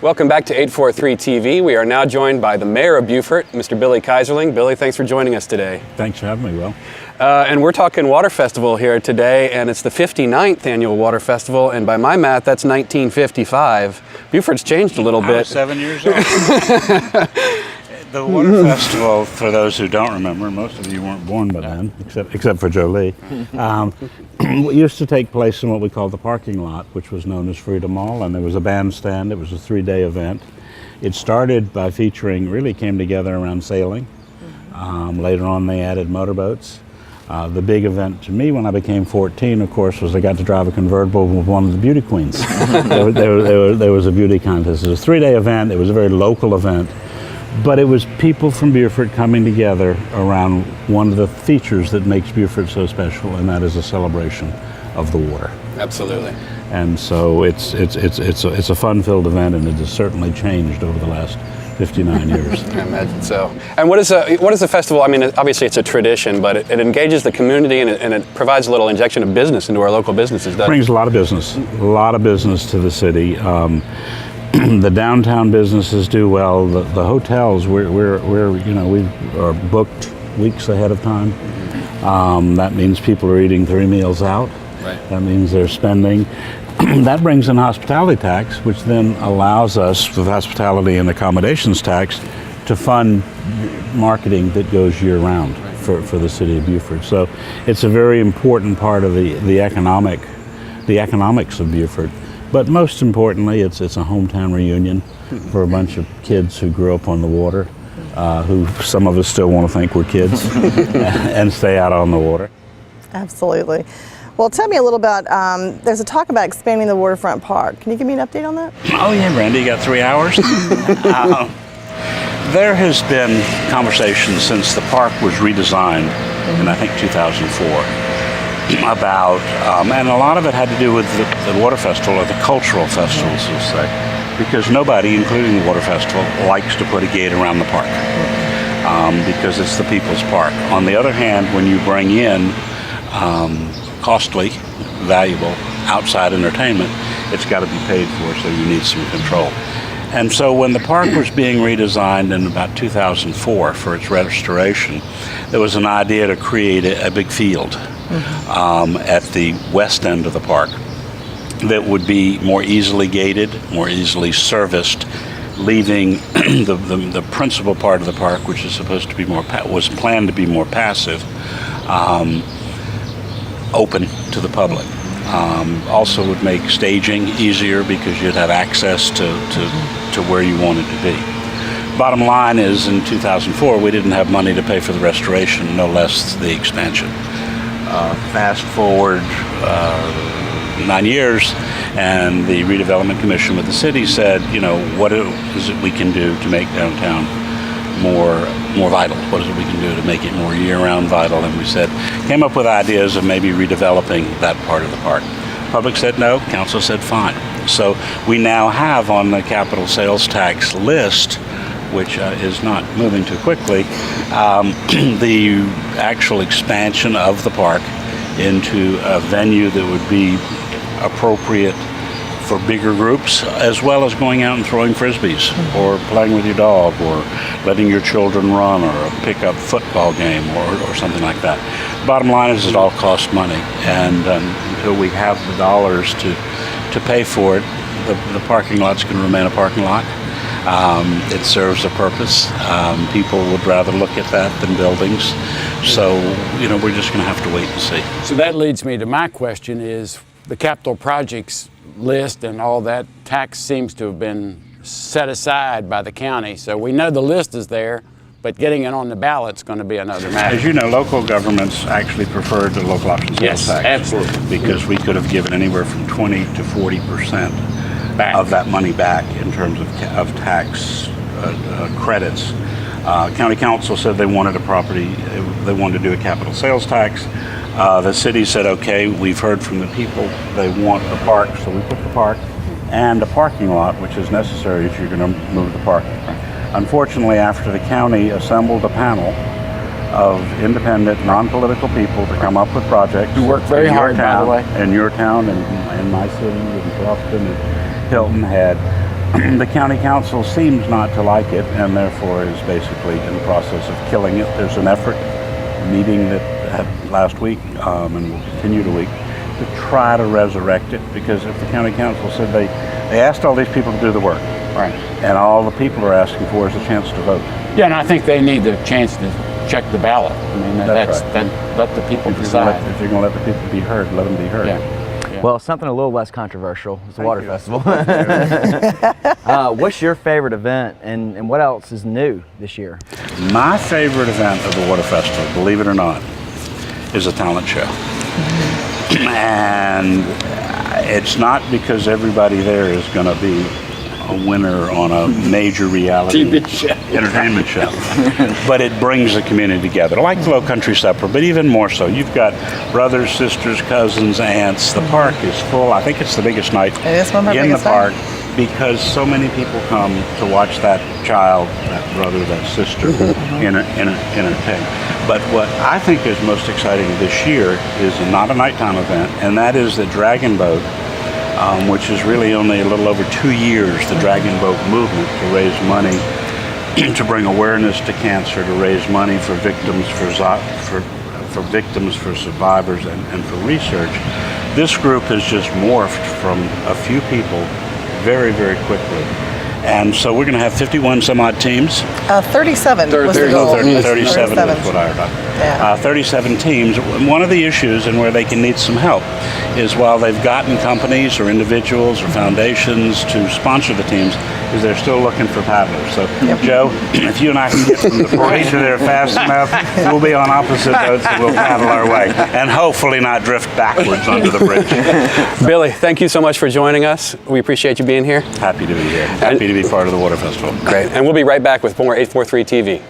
Welcome back to 843 TV. We are now joined by the Mayor of Beaufort, Mr. Billy Keyserling. Billy, thanks for joining us today. Thanks for having me, Will. And we're talking Water Festival here today, and it's the 59th annual Water Festival, and by my math, that's 1955. Beaufort's changed a little bit. I was 7 years old. The Water Festival, for those who don't remember, most of you weren't born by then, except for Jolie, used to take place in what we call the parking lot, which was known as Freedom Mall, and there was a bandstand. It was a 3-day event. It started by really came together around sailing. Later on, they added motorboats. The big event to me when I became 14, of course, was I got to drive a convertible with one of the beauty queens. there was a beauty contest. It was a 3-day event. It was a very local event. But it was people from Beaufort coming together around one of the features that makes Beaufort so special, and that is a celebration of the water. Absolutely. And so it's a fun-filled event, and it has certainly changed over the last 59 years. I imagine so. And what is the festival? I mean, obviously it's a tradition, but it engages the community, and it provides a little injection of business into our local businesses. It brings a lot of business to the city. The downtown businesses do well. The hotels, we are booked weeks ahead of time. That means people are eating 3 meals out. Right. That means they're spending. That brings in hospitality tax, which then allows us, with hospitality and accommodations tax, to fund marketing that goes year-round for the city of Beaufort. So it's a very important part of the economics of Beaufort. But most importantly, it's a hometown reunion for a bunch of kids who grew up on the water, who some of us still want to think we're kids, and stay out on the water. Absolutely. Well, tell me a little about, there's a talk about expanding the waterfront park. Can you give me an update on that? Oh yeah, Brandy, you got 3 hours? There has been conversation since the park was redesigned in, I think, 2004. About, and a lot of it had to do with the Water Festival, or the cultural festivals, we'll say, because nobody, including the Water Festival, likes to put a gate around the park, because it's the people's park. On the other hand, when you bring in costly, valuable outside entertainment, it's got to be paid for, so you need some control. And so when the park was being redesigned in about 2004 for its restoration, there was an idea to create a big field at the west end of the park that would be more easily gated, more easily serviced, leaving the principal part of the park, which is supposed to be was planned to be more passive, open to the public. Also would make staging easier because you'd have access to where you wanted to be. Bottom line is, in 2004, we didn't have money to pay for the restoration, no less the expansion. Fast forward 9 years, and the redevelopment commission with the city said, what is it we can do to make downtown more vital? What is it we can do to make it more year-round vital? And we came up with ideas of maybe redeveloping that part of the park. Public said no, council said fine. So we now have on the capital sales tax list, which is not moving too quickly, the actual expansion of the park into a venue that would be appropriate for bigger groups, as well as going out and throwing frisbees, or playing with your dog, or letting your children run, or a pickup football game, or something like that. Bottom line is it all costs money, and until we have the dollars to pay for it, the parking lot's going to remain a parking lot. It serves a purpose. People would rather look at that than buildings. So, we're just going to have to wait and see. So that leads me to my question is, the capital projects list and all that tax seems to have been set aside by the county. So we know the list is there, but getting it on the ballot is going to be another matter. As you know, local governments actually preferred the local option sales tax. Absolutely. Because we could have given anywhere from 20 to 40% of that money back in terms of tax credits. County council said they wanted they wanted to do a capital sales tax. The city said, okay, we've heard from the people, they want a park, so we put the park and a parking lot, which is necessary if you're going to move the park. Unfortunately, after the county assembled a panel of independent, non-political people to come up with projects. You work very hard, by the way. In your town, and in my city, in Boston, and Hilton Head. The county council seems not to like it, and therefore is basically in the process of killing it. There's an effort, meeting that had last week, and will continue the week, to try to resurrect it, because if the county council said they asked all these people to do the work, Right. and all the people are asking for is a chance to vote. Yeah, and I think they need the chance to check the ballot. I mean, That's right. let the people If decide. you're going to let the people be heard, let them be heard. Yeah. Well, something a little less controversial is the Water you. Festival. What's your favorite event, and what else is new this year? My favorite event of the Water Festival, believe it or not, is a talent show. And it's not because everybody there is going to be a winner on a major reality TV show. entertainment show, but it brings the community together, like the Low Country Supper, but even more so. You've got brothers, sisters, cousins, aunts. The park is full. I think it's the biggest night It is one of our in the biggest park nights. because so many people come to watch that child, that brother, that sister entertain. But what I think is most exciting this year is not a nighttime event, and that is the Dragon Boat, which is really only a little over 2 years, the Dragon Boat movement, to raise money, to bring awareness to cancer, to raise money for victims, for victims, for survivors, and for research. This group has just morphed from a few people very, very quickly. And so we're going to have 51 some odd teams. 37 was the goal. 37 is what I heard. Yeah. 37 teams. One of the issues, and where they can need some help, is while they've gotten companies or individuals or foundations to sponsor the teams, is they're still looking for paddlers. So, Joe, if you and I can get from the parade to there fast enough, we'll be on opposite boats and we'll paddle our way, and hopefully not drift backwards under the bridge. Billy, thank you so much for joining us. We appreciate you being here. Happy to be here. Happy to be part of the Water Festival. Great. And we'll be right back with more 843 TV.